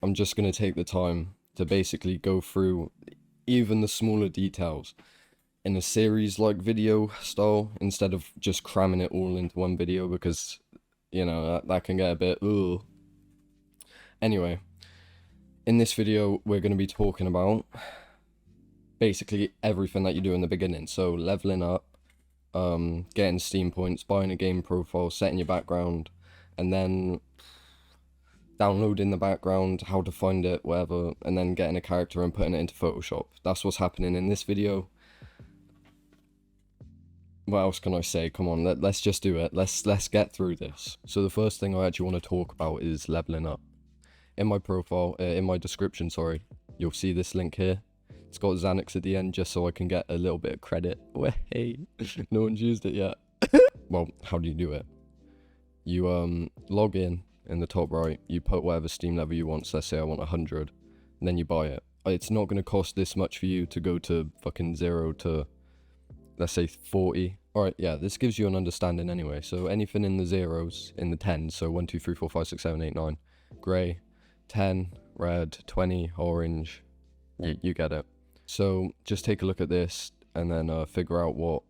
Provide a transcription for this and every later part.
I'm just going to take the time to basically go through even the smaller details in a series like video style instead of just cramming it all into one video, because you know that can get a bit ugh. Anyway, in this video we're going to be talking about basically everything that you do in the beginning. So leveling up, getting Steam points, buying a game profile, setting your background, and then downloading the background, how to find it, whatever, and then getting a character and putting it into Photoshop. That's what's happening in this video. What else can I say? Come on, let's just do it. Let's get through this. So the first thing I actually want to talk about is leveling up. In my profile, in my description, sorry, you'll see this link here. It's got Xanax at the end just so I can get a little bit of credit. Hey, no one's used it yet. Well, how do you do it? You log in the top right, you put whatever Steam level you want. So let's say I want 100, and then you buy it. It's not going to cost this much for you to go to fucking 0 to, let's say, 40. Alright, yeah, this gives you an understanding anyway. So anything in the zeros, in the 10s, so 1, 2, 3, 4, 5, 6, 7, 8, 9, grey, 10, red, 20, orange, you get it. So just take a look at this and then figure out what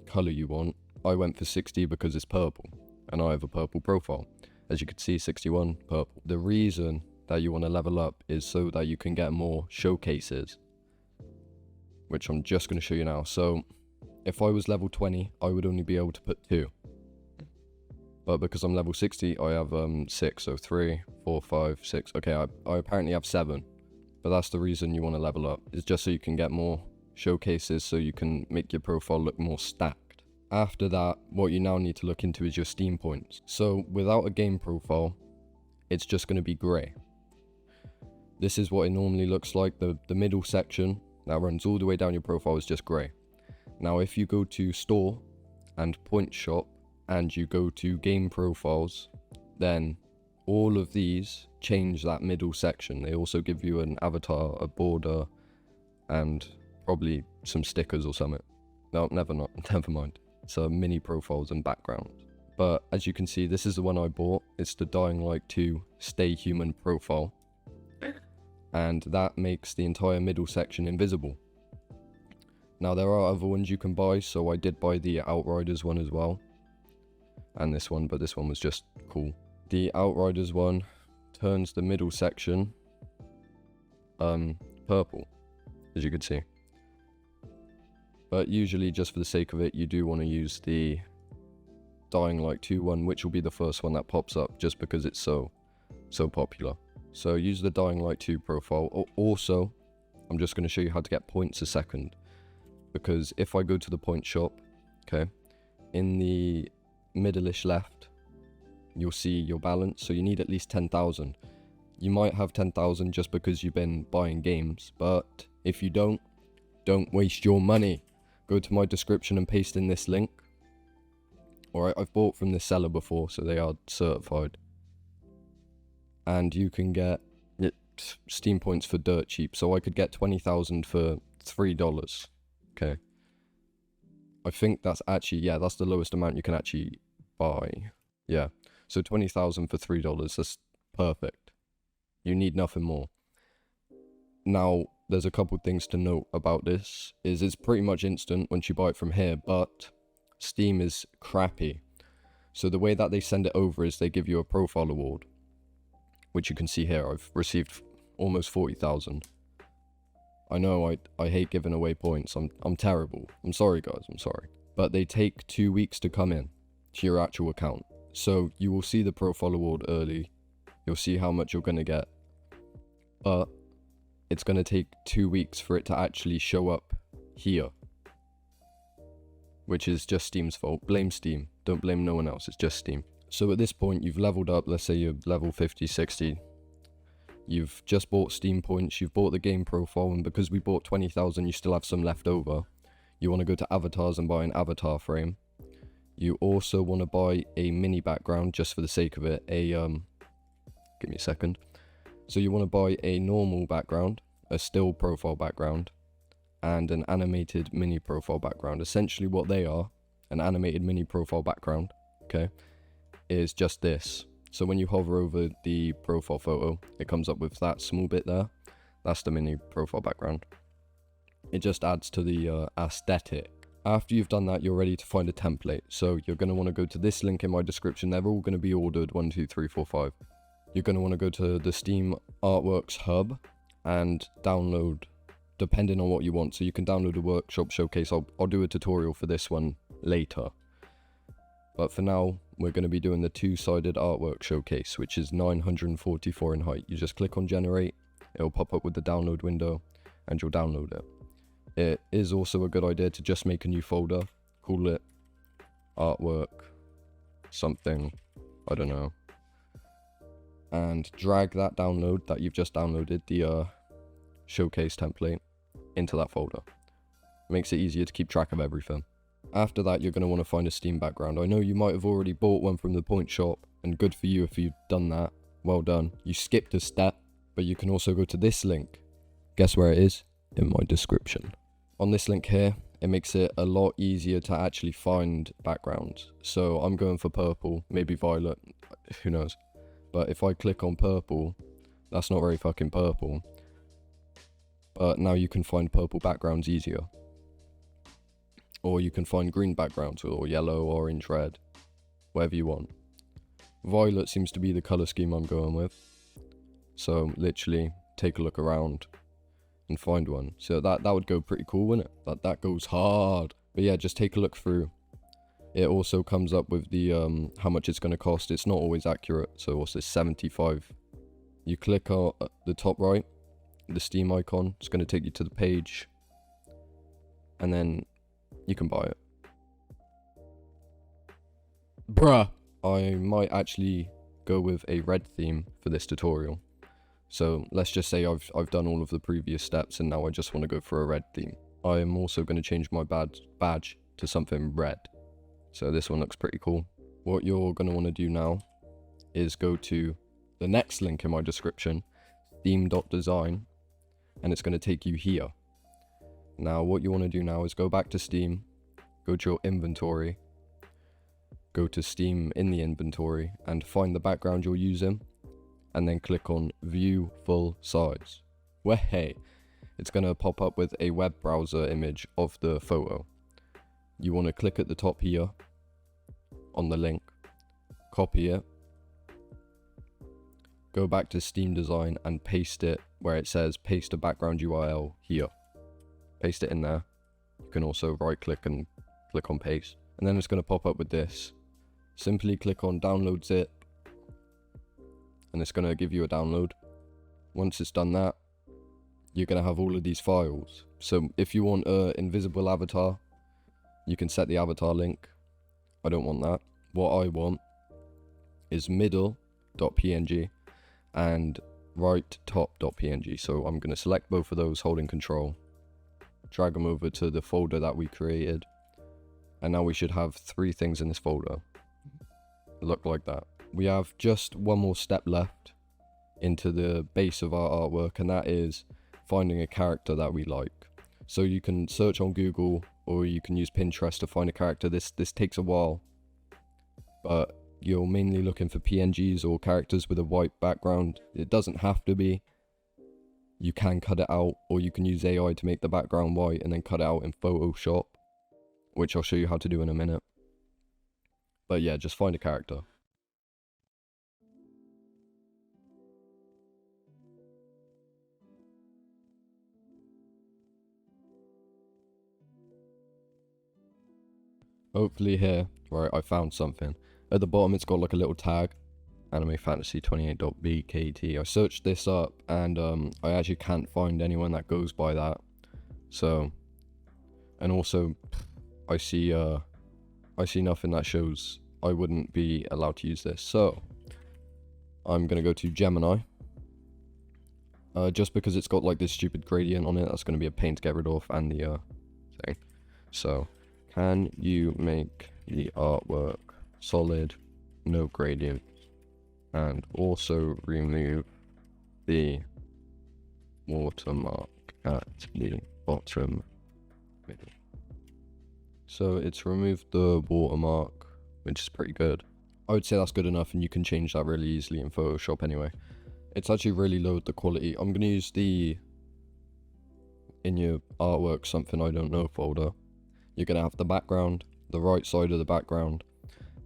colour you want. I went for 60 because it's purple, and I have a purple profile. As you can see, 61, purple. The reason that you want to level up is so that you can get more showcases, which I'm just going to show you now. So if I was level 20, I would only be able to put 2. But because I'm level 60, I have 6, so 3, 4, 5, 6. Okay, I apparently have 7. But that's the reason you want to level up, is just so you can get more showcases, so you can make your profile look more stacked. After that, what you now need to look into is your Steam points. So without a game profile, it's just going to be grey. This is what it normally looks like. The middle section that runs all the way down your profile is just grey. Now if you go to store and point shop and you go to game profiles, then all of these change that middle section. They also give you an avatar, a border, and probably some stickers or something. No, never mind. So mini profiles and background. But as you can see, this is the one I bought. It's the Dying Light 2 Stay Human profile. And that makes the entire middle section invisible. Now there are other ones you can buy, so I did buy the Outriders one as well. And this one, but this one was just cool. The Outriders one turns the middle section purple, as you can see. But usually, just for the sake of it, you do want to use the Dying Light 2 one, which will be the first one that pops up, just because it's so popular. So use the Dying Light 2 profile. Also, I'm just going to show you how to get points a second. Because if I go to the point shop, okay, in the middle-ish left, you'll see your balance. So you need at least 10,000. You might have 10,000 just because you've been buying games. But if you don't waste your money. Go to my description and paste in this link. Alright, I've bought from this seller before, so they are certified. And you can get Steam points for dirt cheap. So I could get 20,000 for $3. Okay. I think that's actually, yeah, that's the lowest amount you can actually buy. Yeah. So 20,000 for $3. That's perfect. You need nothing more. Now, there's a couple things to note about this. It's pretty much instant once you buy it from here, but Steam is crappy. So the way that they send it over is they give you a profile award, which you can see here. I've received almost 40,000. I know I hate giving away points. I'm terrible. I'm sorry guys, I'm sorry. But they take 2 weeks to come in to your actual account. So you will see the profile award early. You'll see how much you're going to get. But it's going to take 2 weeks for it to actually show up here. Which is just Steam's fault. Blame Steam. Don't blame no one else. It's just Steam. So at this point, you've leveled up. Let's say you're level 50, 60. You've just bought Steam points. You've bought the game profile. And because we bought 20,000, you still have some left over. You want to go to avatars and buy an avatar frame. You also want to buy a mini background just for the sake of it. Give me a second. So you want to buy a normal background, a still profile background, and an animated mini profile background. Essentially what they are, an animated mini profile background, okay, is just this. So when you hover over the profile photo, it comes up with that small bit there. That's the mini profile background. It just adds to the aesthetic. After you've done that, you're ready to find a template. So you're going to want to go to this link in my description. They're all going to be ordered 1, 2, 3, 4, 5. You're going to want to go to the Steam Artworks Hub and download, depending on what you want. So you can download a workshop showcase. I'll do a tutorial for this one later. But for now, we're going to be doing the two-sided artwork showcase, which is 944 in height. You just click on generate, it'll pop up with the download window, and you'll download it. It is also a good idea to just make a new folder, call it artwork something, I don't know, and drag that download that you've just downloaded, the showcase template, into that folder. Makes it easier to keep track of everything. After that, you're going to want to find a Steam background. I know you might have already bought one from the Point Shop, and good for you if you've done that. Well done. You skipped a step, but you can also go to this link. Guess where it is? In my description. On this link here, it makes it a lot easier to actually find backgrounds. So I'm going for purple, maybe violet, who knows. But if I click on purple, that's not very fucking purple. But now you can find purple backgrounds easier. Or you can find green backgrounds, or yellow, orange, red, whatever you want. Violet seems to be the color scheme I'm going with. So literally take a look around and find one. So that would go pretty cool, wouldn't it? That goes hard. But yeah, just take a look through. It also comes up with the how much it's going to cost. It's not always accurate. So what's this, 75? You click on the top right, the Steam icon. It's going to take you to the page. And then you can buy it. Bruh. I might actually go with a red theme for this tutorial. So let's just say I've done all of the previous steps and now I just want to go for a red theme. I am also going to change my badge to something red. So this one looks pretty cool. What you're going to want to do now is go to the next link in my description, theme.design, and it's going to take you here. Now what you want to do now is go back to Steam, go to your inventory, go to Steam in the inventory and find the background you're using, and then click on view full size. Well, hey, it's going to pop up with a web browser image of the photo. You want to click at the top here on the link, copy it, go back to Steam Design and paste it where it says paste a background URL here. Paste it in there. You can also right click and click on paste, and then it's going to pop up with this. Simply click on download zip and it's going to give you a download. Once it's done that, you're going to have all of these files. So if you want an invisible avatar, you can set the avatar link. I don't want that. What I want is middle.png and right top.png. So I'm going to select both of those holding control, drag them over to the folder that we created, and now we should have 3 things in this folder. Look like that. We have just one more step left into the base of our artwork, and that is finding a character that we like. So you can search on Google or you can use Pinterest to find a character. This takes a while, but you're mainly looking for PNGs or characters with a white background. It doesn't have to be. You can cut it out, or you can use AI to make the background white and then cut it out in Photoshop, which I'll show you how to do in a minute. But yeah, just find a character. Hopefully here, right, I found something. At the bottom it's got like a little tag, Anime Fantasy 28.bkt. I searched this up and I actually can't find anyone that goes by that. So, and also I see nothing that shows I wouldn't be allowed to use this. So I'm gonna go to Gemini. Just because it's got like this stupid gradient on it, that's gonna be a pain to get rid of, and the thing. So, can you make the artwork solid, no gradient, and also remove the watermark at the bottom middle? So it's removed the watermark, which is pretty good. I would say that's good enough, and you can change that really easily in Photoshop anyway. It's actually really low the quality. I'm going to use the in your artwork something I don't know folder. You're going to have the background, the right side of the background,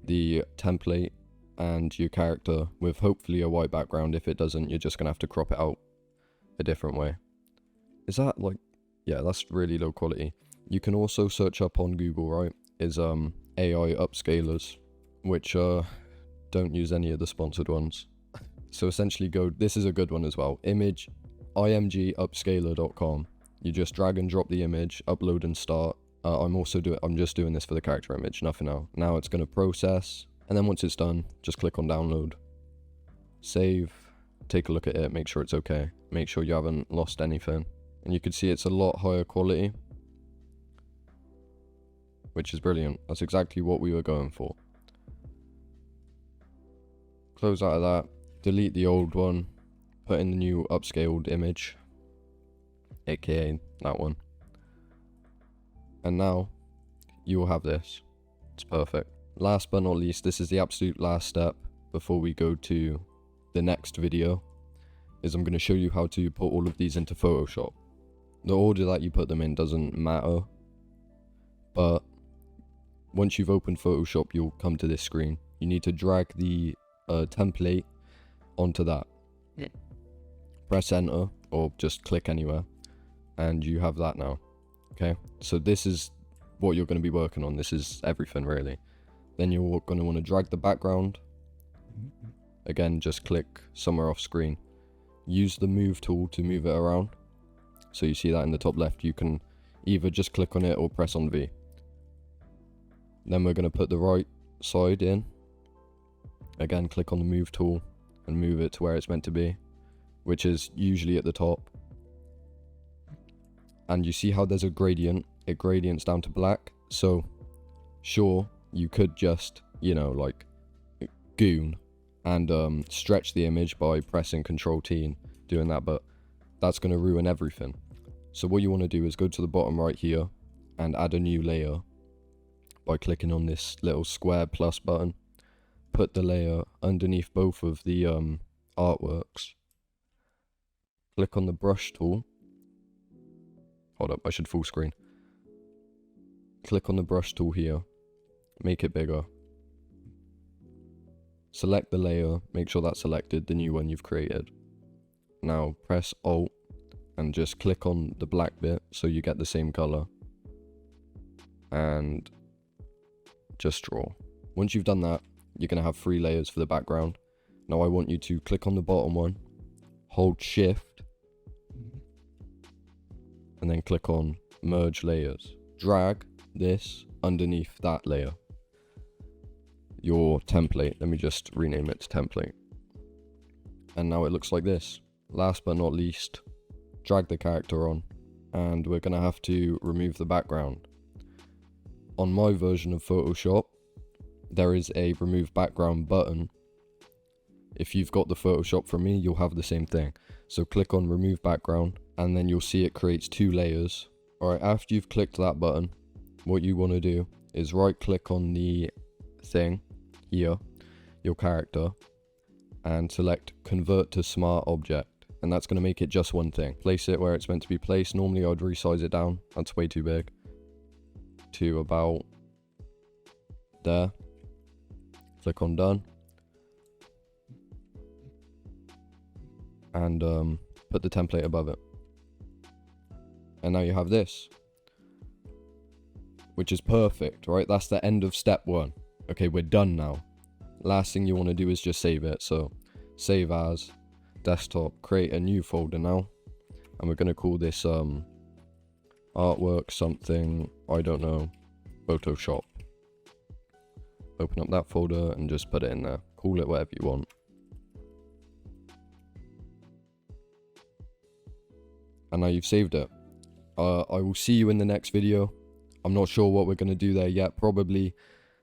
the template, and your character with hopefully a white background. If it doesn't, you're just going to have to crop it out a different way. Is that like, yeah, that's really low quality. You can also search up on Google, right, is AI upscalers, which don't use any of the sponsored ones. So essentially this is a good one as well, imgupscaler.com. You just drag and drop the image, upload and start. I'm just doing this for the character image, nothing else. Now it's going to process, and then once it's done, just click on download. Save, take a look at it, make sure it's okay. Make sure you haven't lost anything. And you can see it's a lot higher quality, which is brilliant. That's exactly what we were going for. Close out of that, delete the old one, put in the new upscaled image, aka that one. And now you will have this. It's perfect. Last but not least, this is the absolute last step before we go to the next video, is I'm going to show you how to put all of these into Photoshop. The order that you put them in doesn't matter, but once you've opened Photoshop, you'll come to this screen. You need to drag the template onto that. Yeah. Press enter, or just click anywhere, and you have that now. Okay, so this is what you're going to be working on. This is everything really. Then you're going to want to drag the background. Again, just click somewhere off screen. Use the move tool to move it around. So you see that in the top left. You can either just click on it or press on V. Then we're going to put the right side in. Again, click on the move tool and move it to where it's meant to be, which is usually at the top. And you see how there's a gradient? It gradients down to black. So sure, you could just, like goon and stretch the image by pressing Ctrl T and doing that, but that's going to ruin everything. So what you want to do is go to the bottom right here and add a new layer by clicking on this little square plus button. Put the layer underneath both of the artworks. Click on the brush tool. Hold up, I should full screen. Click on the brush tool here. Make it bigger. Select the layer, make sure that's selected, the new one you've created. Now press Alt and just click on the black bit so you get the same color. And just draw. Once you've done that, you're going to have 3 layers for the background. Now I want you to click on the bottom one, hold Shift, and then click on Merge Layers. Drag this underneath that layer. Your template, let me just rename it to template. And now it looks like this. Last but not least, drag the character on, and we're going to have to remove the background. On my version of Photoshop, there is a remove background button. If you've got the Photoshop from me, you'll have the same thing. So click on remove background, and then you'll see it creates 2 layers. Alright, after you've clicked that button, what you want to do is right click on the thing here, your character, and select convert to smart object, and that's going to make it just one thing. Place it where it's meant to be placed. Normally I'd resize it down, that's way too big, to about there. Click on done, and put the template above it, and now you have this, which is perfect, right? That's the end of step 1. Okay, we're done now. Last thing you want to do is just save it. So save as, desktop, create a new folder now, and we're going to call this artwork something, I don't know, Photoshop. Open up that folder and just put it in there. Call it whatever you want. And now you've saved it. I will see you in the next video. I'm not sure what we're going to do there yet. Probably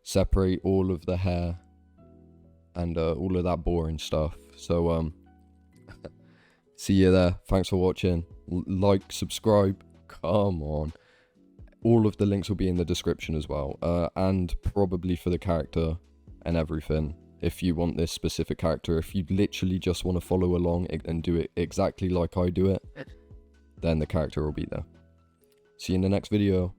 separate all of the hair and all of that boring stuff. So see you there. Thanks for watching. Like, subscribe, come on. All of the links will be in the description as well, and probably for the character and everything if you want this specific character. If you literally just want to follow along and do it exactly like I do it, then the character will be there. See you in the next video.